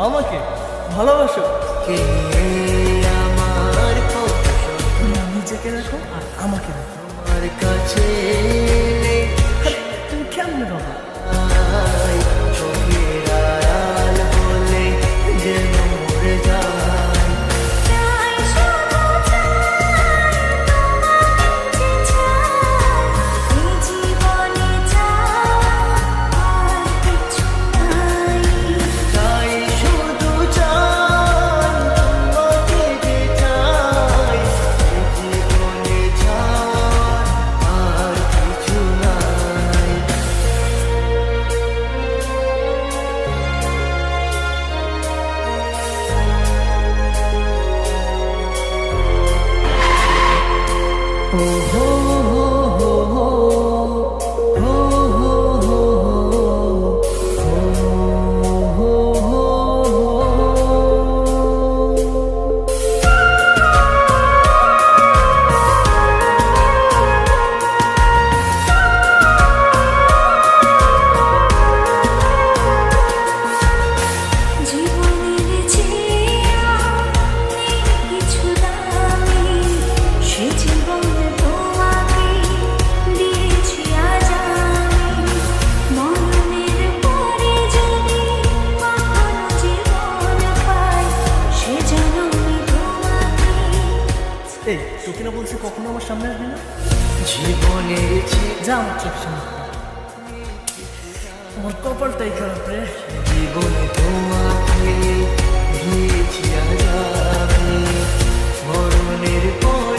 আমাকে ভালোবাসো। কে আমার তুমি নিজেকে রাখো আর আমাকে রাখো। আমার কাছে আরে, তুমি কেমনে বাবা? চোখের আড়াল বলে যেন মরে যায়। চাই শুধু চাই তোমাকে যে চাই, জীবনে চাই আর কিছু নাই। ও হো হো হো হো, হো হো হো হো, হো হো জীবনের চেয়ে নেই কিছু দামি, সে জীবনে তোমাকে দিয়েছি আজ আমি। মরণের পরে যদি কখনো জীবন পাই, সে জন্মে তোমাকে। এই তোকে না বলছি কখনো আমার সামনে আসবি না। জীবনের যা আমার চোখ সামনে। আমার কপালটাই খারাপ রে। জীবনে তোমাকে দিয়েছি আজ আমি, মরণের পর